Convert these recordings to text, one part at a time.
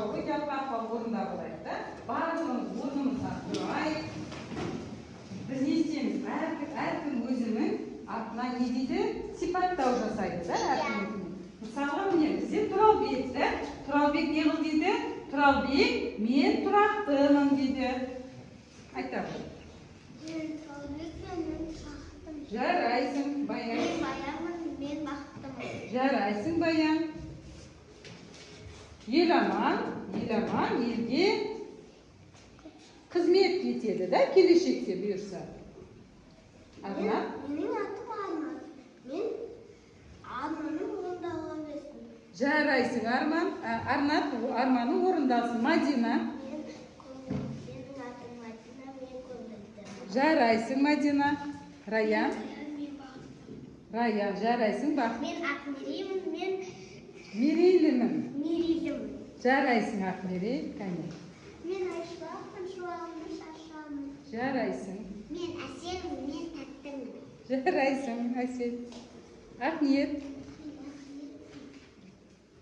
психологиялық ахуал орындап алайық да. Барлығымыз орнымыздан тұрайық. Біз не істейміз? Әркім өзінің атына не дейді? Сипаттау жасайды да, әркім. Мысалға міне бізде Тұралбек та. Тұралбек не қыл дейді? Тұралбек, мен тұрақтымын дейді. Айта ғой. Мен Тұралбекпін, мен тұрақтымын. Жарайсың, Баян. Мен Баянмын, мен бақыттымын. Жарайсың, Баян. Еламан, елге қызмет етеді да, келешекте бұйырса. Арнат? Менің атым Арман. Мен Арманның орындауға берсін. Жарайсың, Арнат арманың орындалсын. Мадина? Менің атым Мадина, мен көңілдімін. Жарайсың, Мадина. Раян? Мен бақыттымын. Раян, жарайсың, бақыт. Мен Ақмерейлімін, мен Мерейлімін. Мерейлімін. Жарайсың, Ақмерей, кәне. Мен Айшуақпын, шуағымды шашамын. Жарайсың. Мен Әселмін, мен тәттімін. Жарайсың, Әсел. Ақниет?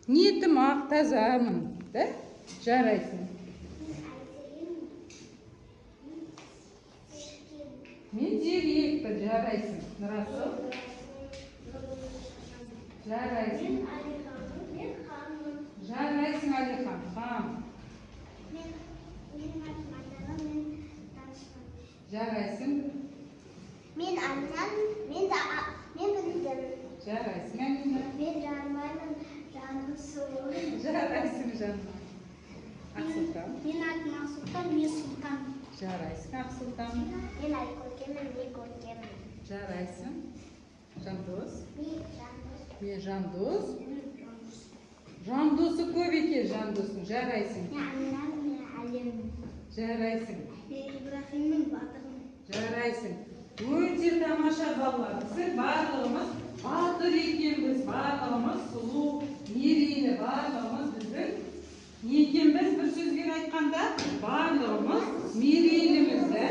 Ниетім ақ, тазамын, да? Жарайсың. Мен зерекпін, жарайсың. Нұрасыл? Жарайсың. Мен Алиханмын, мен Ханмын. Жарайсың, Алихан, хан. Мен математикаға, мен танышмын. Жарайсың. Мен Аминан, мен білдім. Жарайсың, Амина. Мен Жанбаймын, жаным сұлу. Жарайсың, Жанбай. Ақсұлтан. Мен атым Ақсұлтан, мен Сұлтан. Жарайсың, Ақсұлтан. Мен Айкөркемін, мен Көркемін. Жарайсың. Жандос. Мен Жандос. Мен Жандос. Мен Жандос. Жандосы көп екен, Жандостың. Жарайсың. Мен Аминан, мен Әлеммін. Жарайсың. Мен Ибрахиммін, батырмын. Жарайсың. Өте тамаша балалар. Біз барлығымыз батыр екенбіз, барлығымыз сұлу, мерейлі, барлығымыз біздің не екенбіз, бір сөзбен айтқанда, барлығымыз мерейлімізді.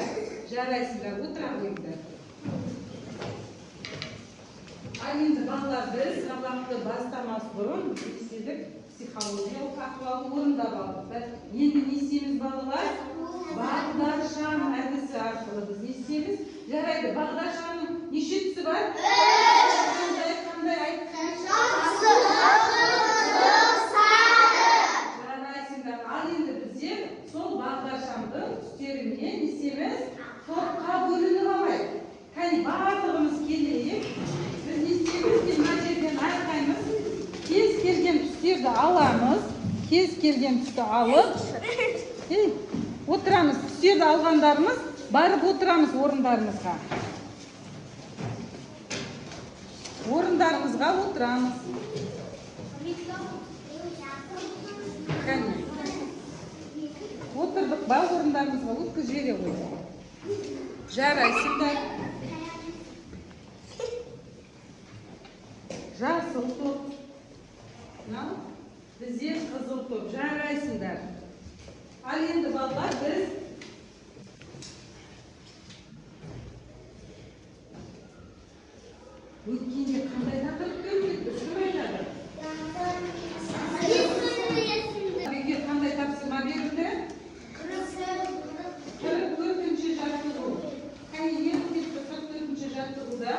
Жарайсыңдар, отырақ еңдер. Ал енді балалар, біз сабақты бастамас бұрын істедік, психологиялық ахуалды орындап алдық. Енді не істейміз балалар? Бағдаршам әдісі арқылы біз не істейміз? Жарайды, бағдаршамның неше түсі бар? Қандай айтқанша? Жарайсыңдар. Ал енді біздер сол бағдаршамдың түстеріне не істейміз? Топқа бөлініп алайық. Кәне барлығымыз келейік. Біз не істейміз? Мына жерден әрқайымыз кез келген түстерді аламыз. Кез келген түсті алып, отырамыз. Түстерді алғандарымыз барып отырамыз орындарымызға. Орындарымызға отырамыз. Кәне. Отырдық ба орындарымызға, өткіз жере қойдық. Жарайсыңдар. Жасыл топ. Бізде қызыл топ. Жарайсыңдар. Ал енді балалар, біз өткенде қандай тақырыпты өттік? Кім айтады? Бізге қандай тапсырма берілді? 44-ші жаттығу. Қане не өтті 44-ші жаттығуда?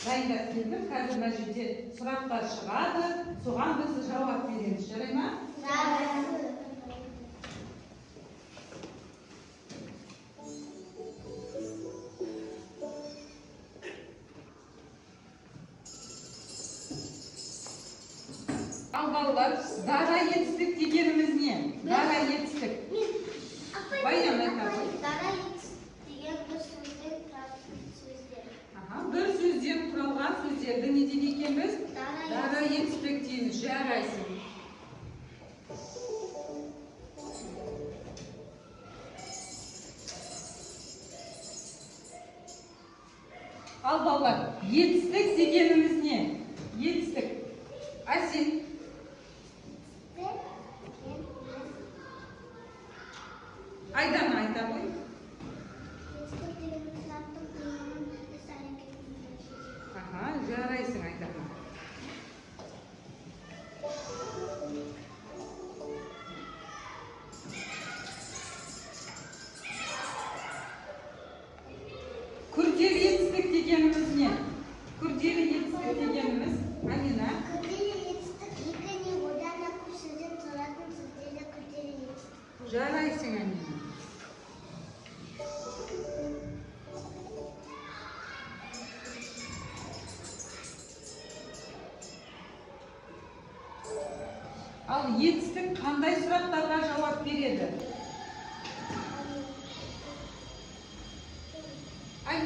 Дайындап келдім, қазір мына жерде сұрақтар шығады, соған біз жауап береміз. Жарай ма? Жарайды. Ал балалар, дара етістік дегеніміз не? Дара етістік. Баян айтады. Дара етістік деген бір сөзден тұрады. дейді екенбіз? Дара етістік дейміз. Жарайсың. Ал балалар, етістік дегеніміз не? Етістік. Асин. Айдана айта ғой. Аха, жарайсың Айдана. Күрделі етістік дегеніміз не? Күрделі етістік дегеніміз Амина. Күрделі етістік екі не одан да көп сөзден тұратын сөздерді күрделі етістік. Жарайсың Амина. Ал етістік қандай сұрақтарға жауап береді?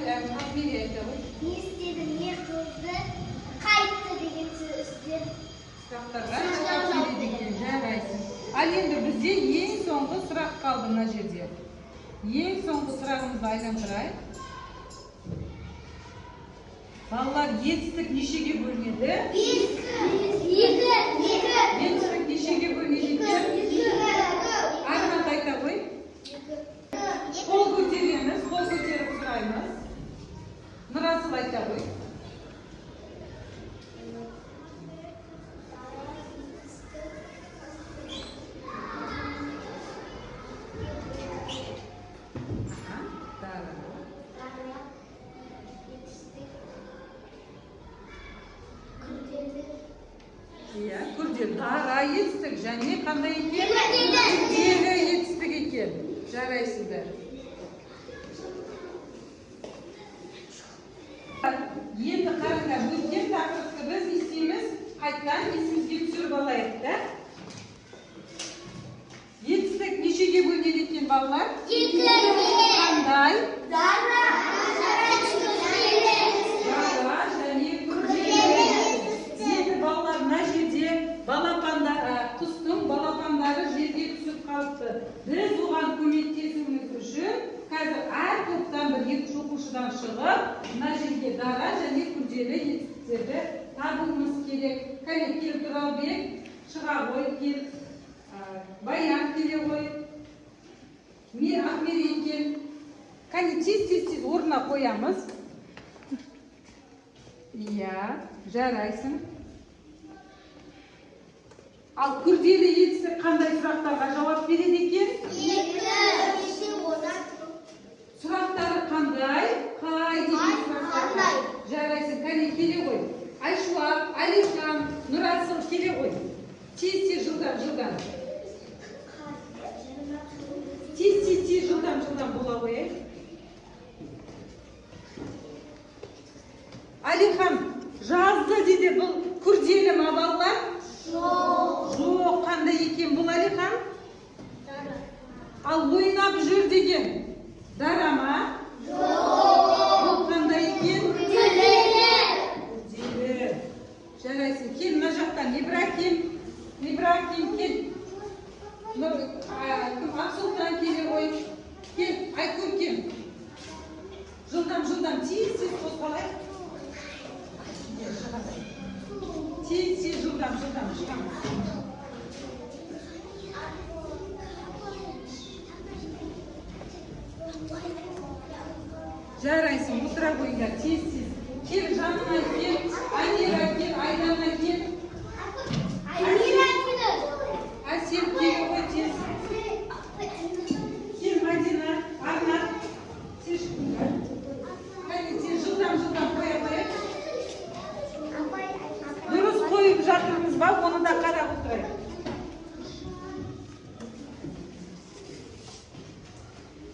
Ақмере айта ғой. Не істеді, не қылды, қайтты деген сөздер. Сұрақтарға жауап береді екен, жарайсың. Ал енді бізде ең соңғы сұрақ қалды мына жерде. Ең соңғы сұрағымызды айналдырайық. Балалар, етістік нешеге бөлінеді? Етістік нешеге бөлінеді екен? Арнат айта ғой. Қол көтереміз, қол көтеріп сұраймыз. Нұрасыл айта ғой. Иә, күрделі. Дара етістік және қандай екен? Күрделі етістік екен. Жарайсыздар. Енді қараңдар, өткен тақырыпты біз істейміз, қайттан есімізге түсіріп алайық, да? Етістік нешеге бөлінеді екен, балалар? Қандай? Дара және күрделі. Енді балалар мына жерде құстың балапандары жерге түсіп қалыпты. Біз оған көмектесуіміз үшін қазір әр топтан бір екі оқушыдан шығып, мына жерге дара және күрделі етістіктерді табуымыз керек. Кәне, кел Тұралбек, шыға ғой, кел. Баян келе ғой. Ақмере кел. Кәне, тез орнына қоямыз. Иә, жарайсың. Ал күрделі етістік қандай сұрақтарға жауап береді екен? Сұрақтары қандай? Қай деген сұрақтар? Жарайсың, кәне келе ғой. Айшуақ, Алихан, Нұрасыл келе ғой. Тез жылдам. Тез жылдам бола қойайық. Алихан, жазды дейді, бұл күрделі ма балалар? Жоқ, қандай екен бұл Алихан? Ал ойнап жүр деген дара ма? Бұл қандай екен? Күрделі. Жарайсың, кел мына жақтан. Ибрахим кел. Ақсұлтан келе ғой. Кел, Айкүл кел. Жылдам, тез қозғалайық. Тез жылдам шығамыз. Жарайсың, отыра қойыңдар, тез. Кел жанына кел, Айнира кел, Айдана кел. Асел кел ғой тез. Кел Мадина, Арнат. Тез шықыңдар. Кәне тез жылдам қоя қояйық. Дұрыс қойып жатырмыз ба, оны да қарап отырайық.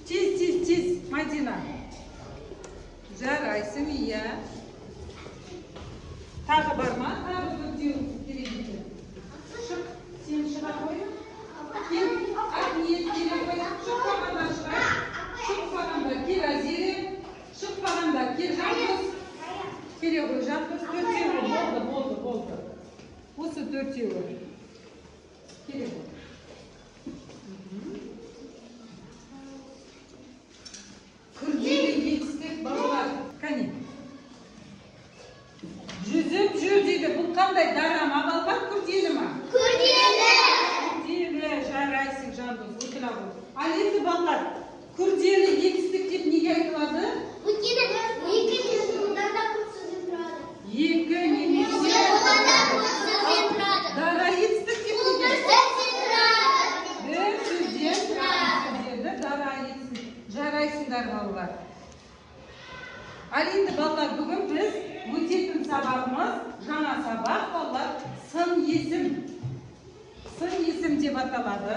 Тез, Мадина. Жарайсың, иә. Тағы бар ма? Тағы бүктеу керек екен. Шық, сен шыға қой. Кел, Ақниет келе қой. Шықпағанда шығай. Шықпағанда кел Азире. Шықпағанда кел Жандос. Келе қой, Жандос. Төртеу төртеуі. Керек болды. Күрделі етістік балалар. Кәне. Жүзіп жүр дейді. Бұл қандай дара ма балалар, күрделі ма? Күрделі. Күрделі, жарайсың жандос, өтіла бұл. Ал енді балалар, күрделі етістік деп неге айтылады? Өйткені екі одан да көп сөзден тұрады. Екі немесе Одан да көп сөзден тұрады. дара етістік деп Бұл неге? бір сөзден тұрады. Бір сөзден тұрады. Дара етістік. Жарайсыңдар балалар. Ал енді балалар, бүгін біз өтетін сабағымыз, жаңа сабақ балалар, сын есім. Сын есім деп аталады.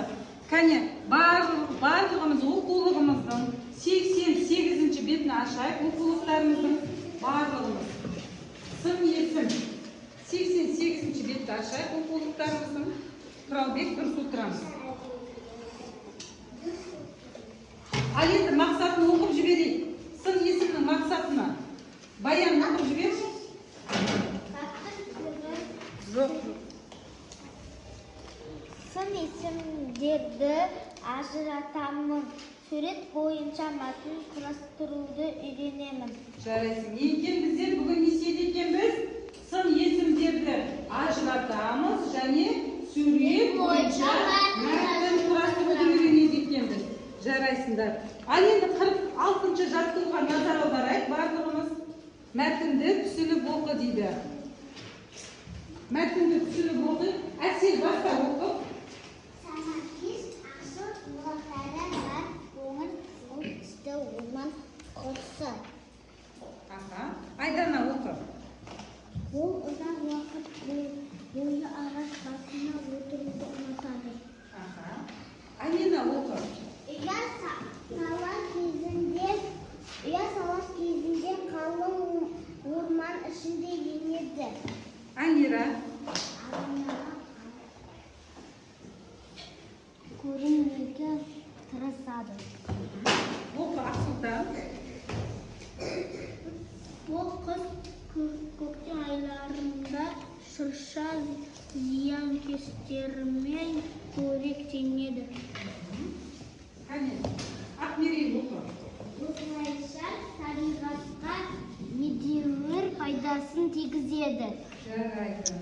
Кәне, барлығымыз оқулығымыздың 88-ші бетін ашайық, оқулықтарымыздың барлығымыз. Сын есім. 88-ші бетті ашайық, оқулықтарымыздың. Құралбек, дұрыс отырамыз. Ал енді мақсатын оқып жіберейік. Сын есімнің мақсатына. Баян оқып жіберші. Жоқ. Сын есімдерді ажыратамын. Сурет бойынша мәтін құрастыруды үйренемін. Жарайсың. Екен біздер бүгін не істейді екенбіз? Сын есімдерді ажыратамыз және сурет бойынша мәтін құрастыруды үйренеді екенбіз. Жарайсыңдар. Ал енді 46-шы жаттығуға назар аударайық. Барлығымыз мәтінді түсініп оқы дейді. Мәтінді түсініп оқы. Әсел баста оқы. Санакес ақсыр бұлақтары бар қоңыр қызыл түсті орман құрсы. Айдана оқы. Ол ұзақ уақыт бойы ағаш басына отыруды ұнатады. Амина оқы. Ұя сауас кезінде қалың орман ішінде енеді. Амира. Көрінуге тырысады. Оқы Ақсұлтан. Ол қыс көктем айларында шырша зиянкестермен қоректенеді. Кәне. Ақмерей оқы. Осылайша табиғатқа едәуір пайдасын тигізеді. Жарайды.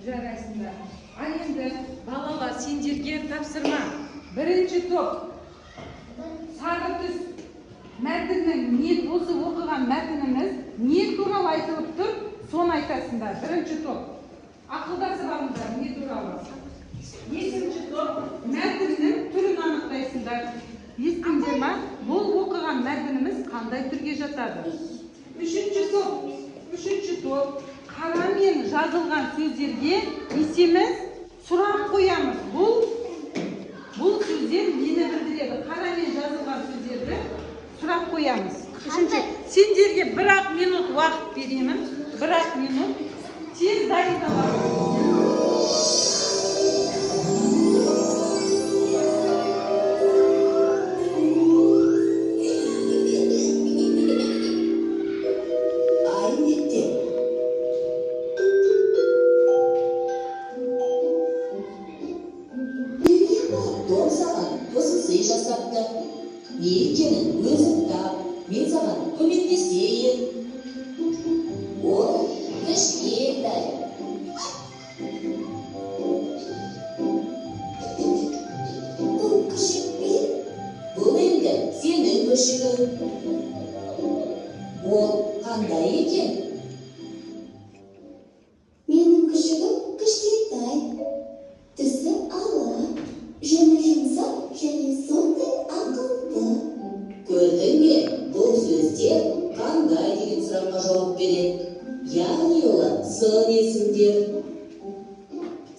Жарайсыңдар. Ал енді балалар, сендерге тапсырма. Бірінші топ. Сары түс мәтіннің не осы оқыған мәтініміз не туралы айтылып тұр, соны айтасыңдар. Бірінші топ. Ақылдасып алыңдар, не туралы. Екінші топ мәтіннің түрін анықтайсыңдар. Естіңдер ма? Бұл оқыған мәтініміз қандай түрге жатады? Үшінші топ. Қарамен жазылған сөздерге несеміз сұрақ қоямыз. Бұл сөздер нені білдіреді? Қарамен жазылған сөздерді сұрақ қоямыз. Үшінші, сендерге 1-ақ минут уақыт беремін. 1-ақ минут. Тез дайындалыңдар. Менің күшігім кішкентай, түсі ала, жөні жұмсақ және сондай ақылды. Көрдің бе, бұл сөздер қандай деген сұраққа жауап береді. Яғни олар сын есімдер.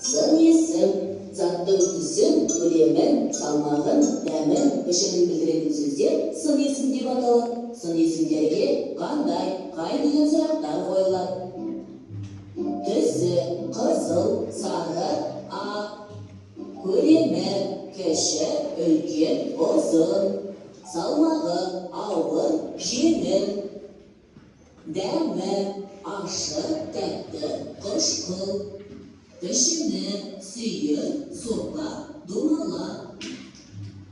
Сын есім заттың түсін, көлемін, салмағын, дәмін, пішінін білдіретін сөздер сын есім деп аталады. Сын есімдерге қандай, қай деген сұрақтар қойылады. Түсі, қызыл, сары, ақ, көлемі, кіші, үлкен, ұзын, салмағы, ауыр, жеңіл, дәмі, ашық, тәтті, қышқыл. Кішіні, сүйір, сопа, домала.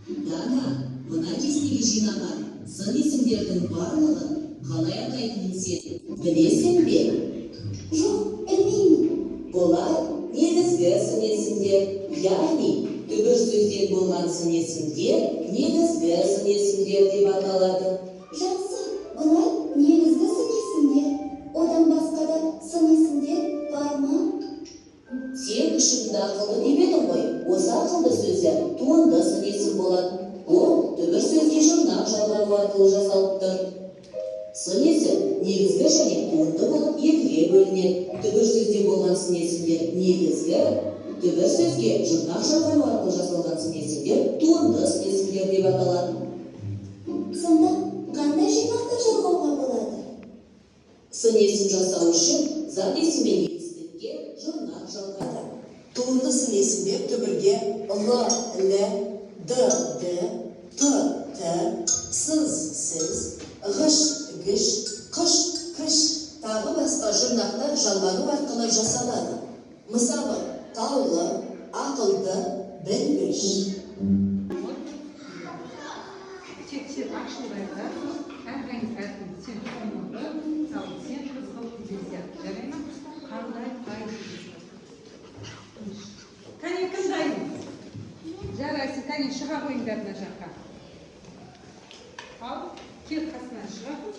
Дана, мына кестеге жинаған сын есімдердің барлығын қалай атайтынын сен білесің бе? Жоқ, білмеймін. Олар негізгі сын есімдер, яғни түбір сөзден болған сын есімдер негізгі сын есімдер деп аталады. Жақсы, бұлар негізгі сын есімдер. Одан басқа да сын есімдер бар ма? Сен күшіңді ақылды деп едің ғой, осы ақылды сөздер туынды сын есім болады. Ол түбір сөзге жұрнақ жалғану арқылы жасалып тұр. Сын есім негізгі және туынды болып екіге бөлінеді. Түбір сөзде болған сын есімдер негізгі, түбір сөзге жұрнақ жалғану арқылы жасалған сын есімдер туынды сын есімдер деп аталады. Сонда қандай жинақтар жалғауға болады? Сын есім жасау үшін зат есім мен етістікке жұрнақ жалғады. Туынды сын есімдер түбірге л, д, д, т, сіз, ғыш, гіш, қыш, кіш тағы басқа жұрнақтар жалғану арқылы жасалады. Мысалы, таулы, ақылды, білгіш. Сен ашылдайда, әрқайсыңыз әркім сен қонымды, мысалы сен қызғылт деген сияқты. Жарай ма? Қандай Кәне кім дайын? Жарайсың, кәне шыға қойыңдар мына жаққа. Ал, кел қасынан шыға қой.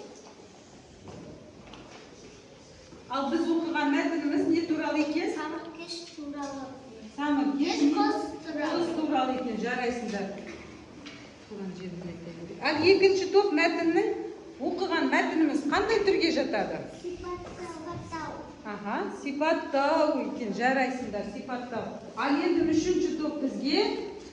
Ал біз оқыған мәтініміз не туралы екен? Самыркеш туралы. Самыркеш Қыз туралы. қыз туралы екен, жарайсыңдар. Ал екінші топ мәтіннің оқыған мәтініміз қандай түрге жатады? Сипаттау. Аха, сипаттау екен, жарайсыңдар, сипаттау. Ал енді үшінші топ бізге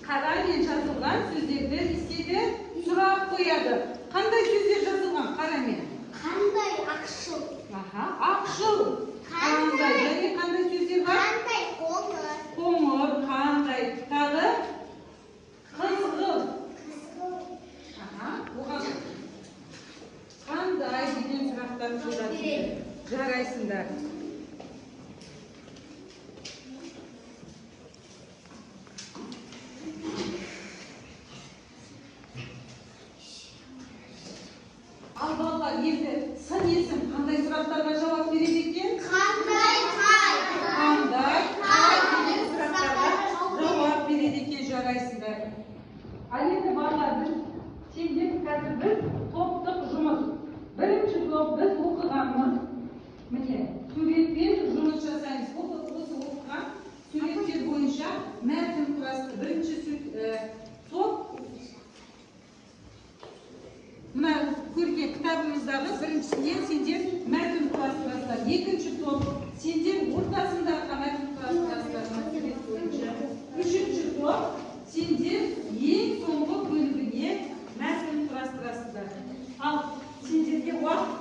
қарамен жазылған сөздерді істейді, сұрақ қояды. Қандай сөздер жазылған қарамен? Қандай ақшыл? Аха, ақшыл. Қандай, және қандай сөздер бар? Қандай қоңыр? Қоңыр, қандай, тағы? Қызғылт. Аха, оған қандай деген сұрақтар қойылады. Жарайсыңдар. Ал балалар, енді сын есім қандай сұрақтарға жауап береді екен? Қандай Қандай деген сұрақтарға жауап береді екен, жарайсыңдар. Ал енді балалар, сендер қазір біз топтық жұмыс. Бірінші топ біз оқығанмыз. Міне, суретпен жұмыс жасаймыз. Осы оқыған суреттер бойынша мәтін құрастырды. Бірінші топ мына көрген кітабымыздағы біріншісінен сендер мәтін құрастырасыздар. Екінші топ сендер ортасындағы мәтін құрастырасыздар сурет бойынша. Үшінші топ сендер ең соңғы бөлігіне мәтін құрастырасыздар. Ал сендерге уақыт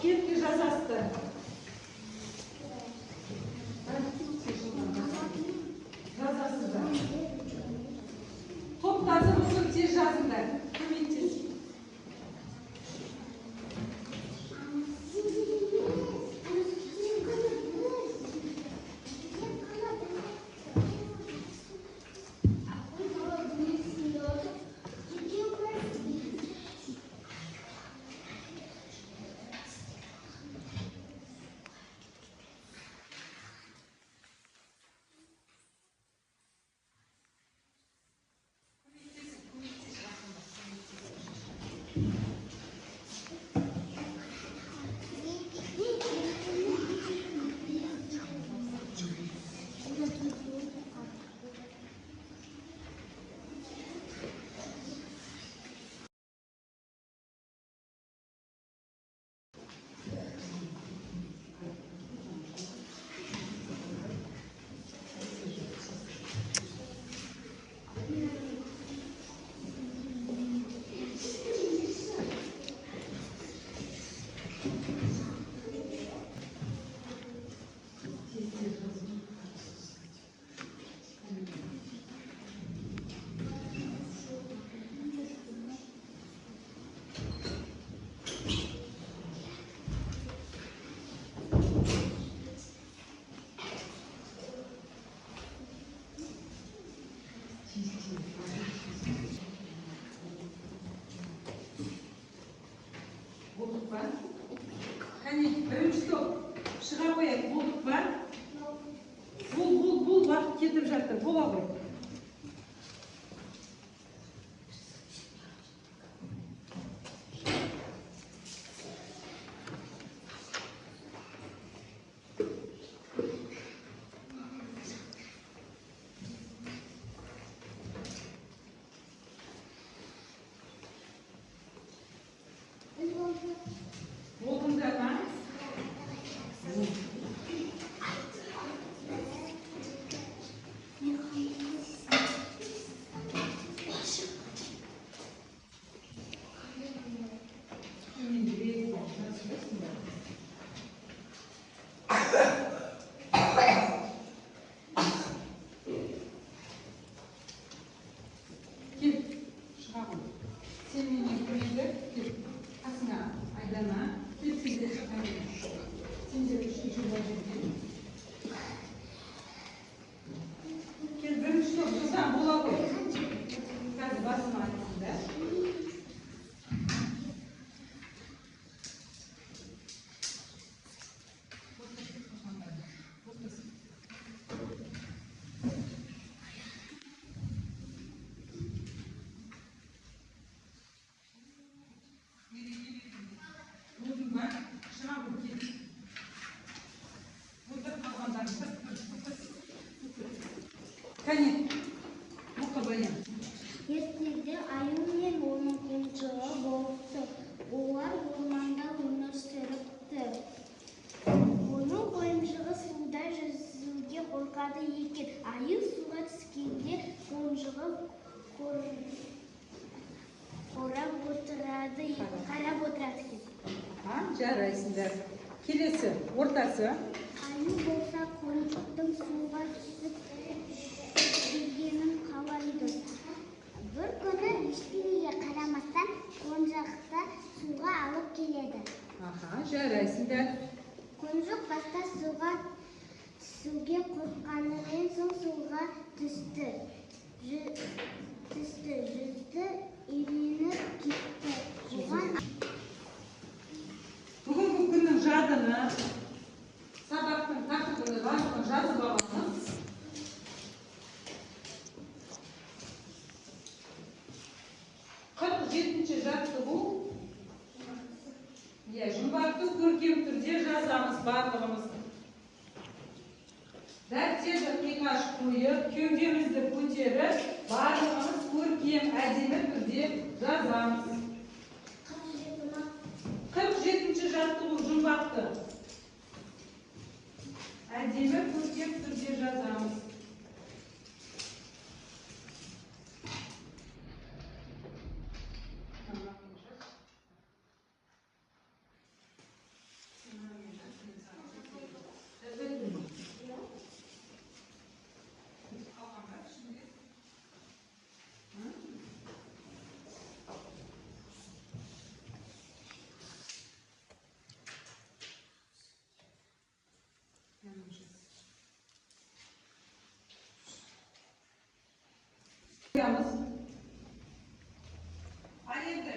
кетті жазасыздар. Жазасыздар. Топтарды болсын тез жазыңдар. Көмектес. ба? Қане, бірінші топ шыға қояйық, болдық ба? Бол, уақыт кетіп жатыр, бола ғой. Болдыңдар ма? Кел, шыға ғой. Сен менен көмегі, кел, қасыңа айдана, кел, сендер шыға ғой. Сендер үшінші бола жүрген. Кел, бірінші топ жылдам бола ғой. Қазір басыма айтсын да. Болдың ба? Шыға ғой, кел. Отыр қалғандарын Кәне, оқы баян. Ертеде аю мен оның құлжығы болыпты. Олар орманда өмір сүріпті. Оның қойынжығы суда жүзуге қорқады екен. Аю суға түскенде қойынжығы қарап отырады екен. Жарайсыңдар. Келесі, ортасы. Аю болса қонжықтың суға түсіп келгенін қалайды. Бір күні ештеңеге қарамастан қонжықты суға алып келеді. Жарайсыңдар. Қонжық баста суға түсуге қорққанымен соң суға түсті. Жүзді, үйреніп кетті. Бүгінгі күннің жадыны, сабақтың тақырыбын барлығын жазып аламыз. Жетінші жаттығу. Жұмбақты көркем түрде жазамыз барлығымыз. Дәптерді қиғаш қойып, кеудемізді көтеріп, барлығымыз көркем әдемі түрде жазамыз. 47-ші жаттығу жұмбақты. Әдемі көркем түрде жазамыз. Ал енді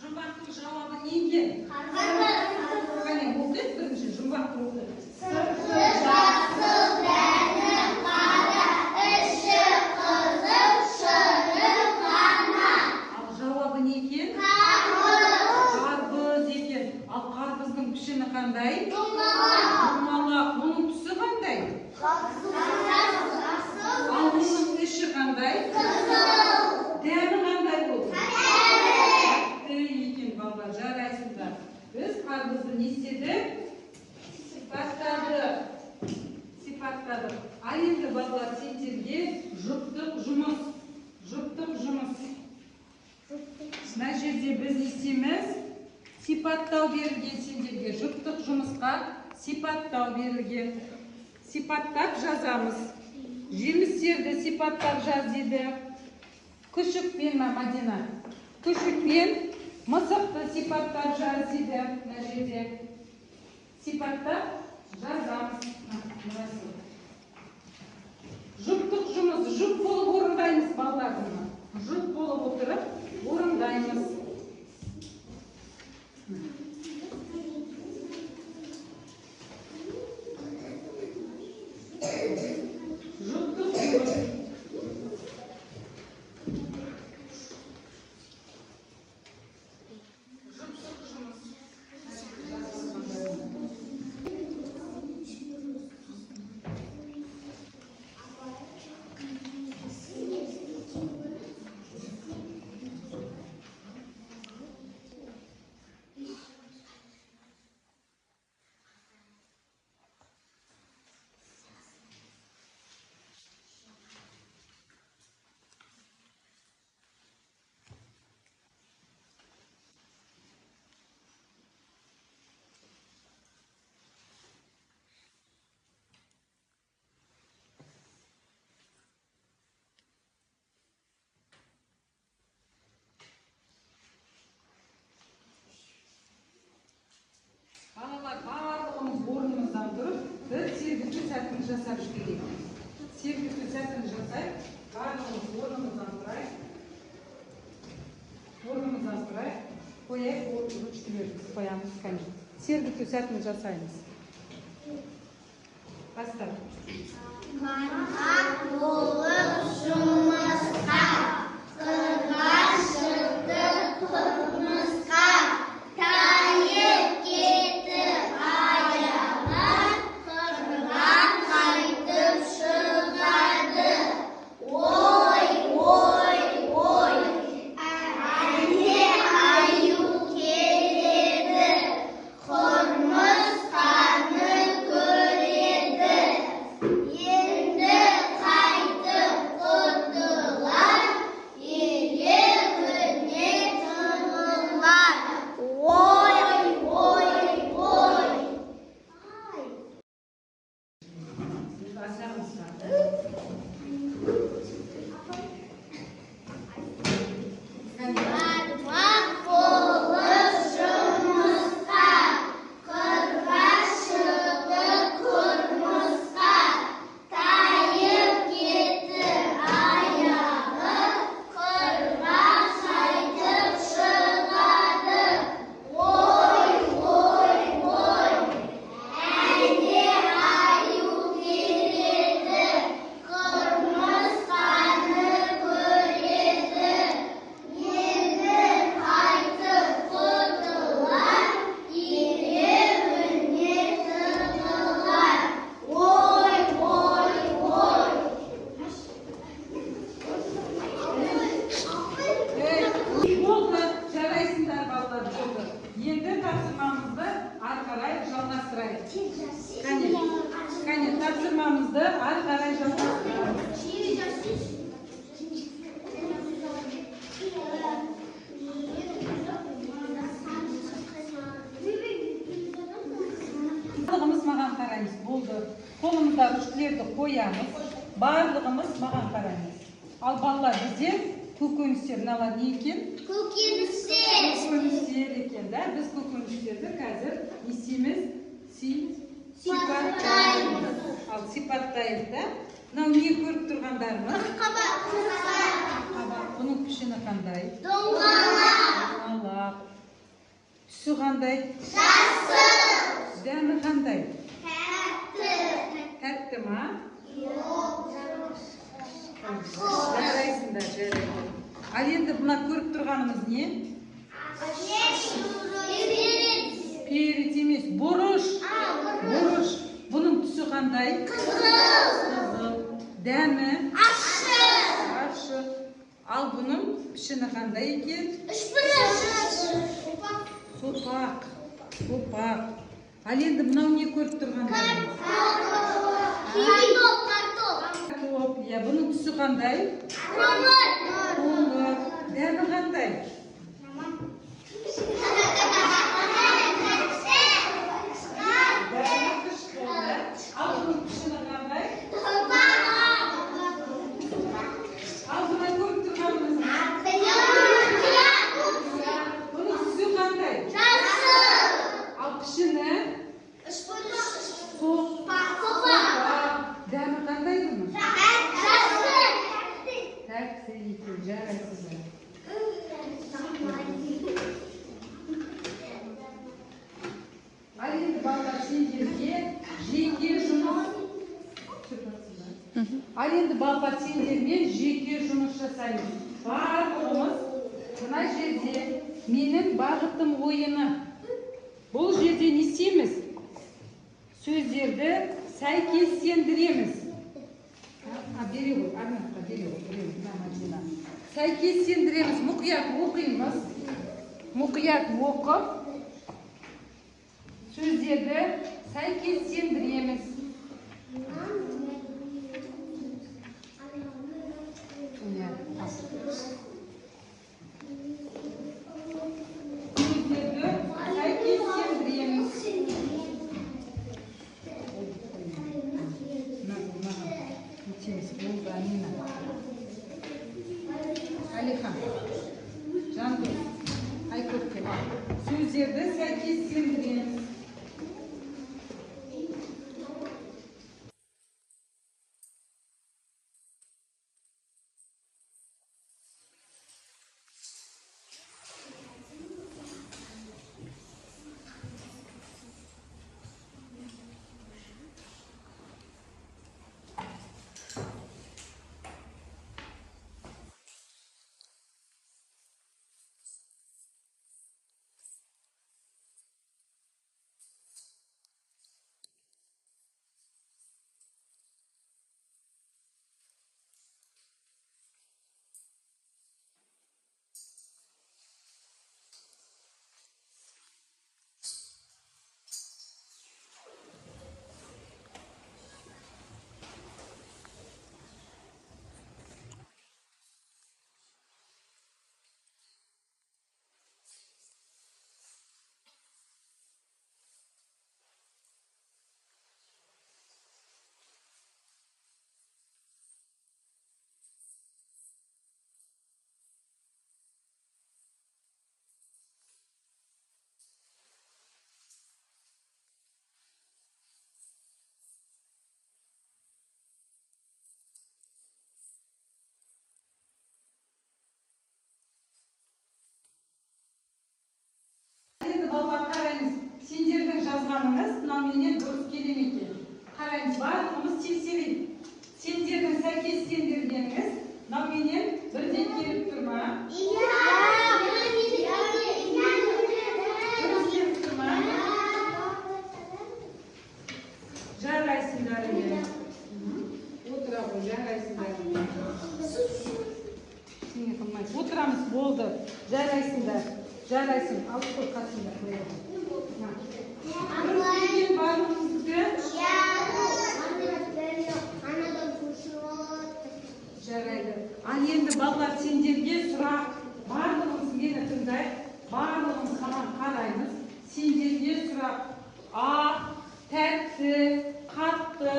жұмбақтың жауабы не екен? Қане, оқиық бірінші жұмбақты оқиық. Сырты жасыл, дәні қара, іші қызыл, шыры қана. Ал жауабы не екен? Қарбыз екен. Ал қарбыздың пішіні қандай? Домалақ. Оның түсі қандай? Ал оның іші қандай? Дәні қандай болды? Тәтті екен балалар, жарайсыңдар. Біз қарбызды не істедік? Сипаттадық. Ал енді балалар, сендерге жұптық жұмыс. Мына жерде біз не істейміз? Сипаттау берілген сендерге. Жұптық жұмысқа сипаттау берілген. Сипаттап жазамыз. Жемістерді сипаттап жаз дейді. Күшікпен, Мадина. Күшікпен мысықты сипаттап жаз дейді. Мына жерде сипаттап жазамыз. Жұптық жұмыс. Жұп болып орындаймыз балаларына. Жұп болып отырып орындаймыз. Балалар барлығымыз орнымыздан тұрып, бір сергіту сәтін жасап жүрейік. Сергіту сәтін жасайық, барлығымыз орнымыздан тұрайық. Орнымыздан тұрайық. Қояйық, ручкілерді қоямыз, конечно. Сергіту сәтін жасаймыз. Бастап. Тапсырмамызды ары қарай жалғастырайық. Барлығымыз маған қараймыз. Болды. Қолымызда ручкілерді қоямыз. Барлығымыз маған қараймыз. Ал балалар бізде көкөністер мыналар не екен? Көкөністер екен, да? Біз көкөністерді қазір не істейміз? Сипаттаймыз. Ал сипаттайық, да? Мынау не көріп тұрғандарымыз? Қабақ. Бұның пішіні қандай? Доңғалақ. Түсі қандай? Жасыл. Дәмі қандай? Тәтті ма? Жарайсыңдар, жарайды. Ал енді мына көріп тұрғанымыз не? Перец емес, бұрыш. Бұрыш. Бұның түсі қандай? Қызыл. Дәмі? Ашық. Ал бұның пішіні қандай екен? Сопақ. Сопақ. Ал енді мынау не көріп тұрғандарымыз? Картоп. Иә, бұның түсі қандай? Қоңыр. Дәмі қандай? Ал бұның пішіні қандай? Ал бұны көріп тұрғанымыз? Бұның түсі қандай? Ал пішіні? Дәмі қандай бұның? Тәтті екен, жарайсыздар. Ал енді балалар сендерге жеке жұмыс. Ал енді балалар сендермен жеке жұмыс жасаймыз. Барлығымыз мына жерде менің бағытым ойыны. Бұл жерде не істейміз? Сөздерді сәйкестендіреміз. Бері ғой, арнаққа бері ғой. Сәйкестендіреміз, мұқият оқимыз. Мұқият оқып, сөздерді сәйкестендіреміз. Алихан, Жандос, Айкөпке бар. Сөздерді сәйкестендіреміз. қараймыз. Сендердің жазғаныңыз мынау менен дұрыс келе ме екен? Қараймыз, барлығымыз тексерейік. Сендердің сәйкестендіргеніңіз мынау менен бірден келіп тұр ма? Дұрыс келіп тұр ма? Жарайсыңдар енді. Отыра ғой, жарайсыңдар. Сене қылмайсың. Отырамыз, болды. Жарайсыңдар. Жарайсың. Алып қой қасыңдар. Дұрыс келген барлығымыздікі? Жарайды. Ал енді балалар сендерге сұрақ. Барлығымыз мені тыңдайық. Барлығымыз қараймыз. Сендерге сұрақ. Ақ, тәтті, қатты,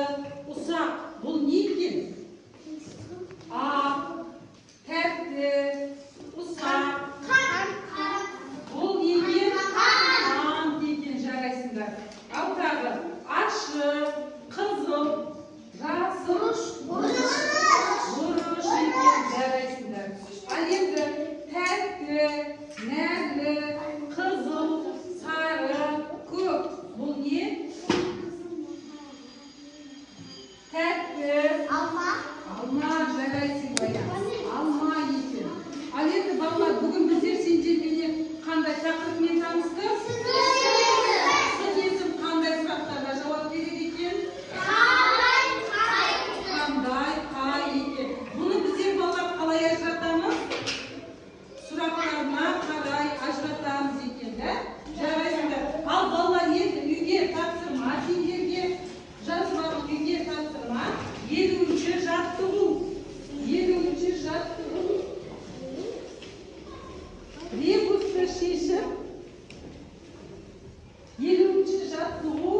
ұсақ. Бұл не екен? Ақ, тәтті, ұсақ. Бұл не екен? Қант екен, жарайсыңдар. Ал тағы ашық, қызыл, жасыл, бұрыш екен, жарайсыңдар. Ал енді тәтті, нәрлі, қызыл, сары, көк. Бұл не? Тәтті. Алма, жарайсың бая. Алма екен. Ал енді балалар, бүгін біздер сендерменен қандай тақырыпмен танысты? Сын есім қандай сұрақтарға жауап береді екен? Қандай, қай екен. Бұны біздер балалар қалай ажыратамыз? Сұрақтарына қарай ажыратамыз екен, да? Жарайсыңдар. Ал балалар енді үйге тапсырма, сендерге жазбалық үйге тапсырма. 50-ші жаттығу. 50-ші жаттығу. Ребусты шешіп. 50-ші жаттығу.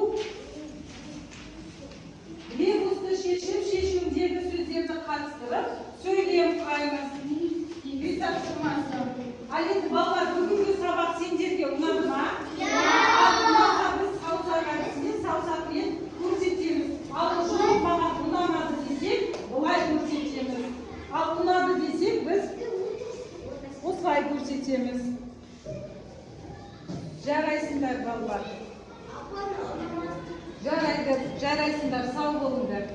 Ребусты шешіп, шешімдегі сөздерді қатыстырып, сөйлем қаймыз. Үй тапсырмасы. Ал енді балалар, бүгінгі сабақ сендерге ұнады ма? Ұнаса біз саусақ әдісімен, саусақпен көрсетеміз. Ал жоқ маған ұнамады десек, былай көрсетеміз. Ал ұнады десек, біз осылай көрсетеміз. Жарайсыңдар балалар. Жарайды, жарайсыңдар, сау болыңдар.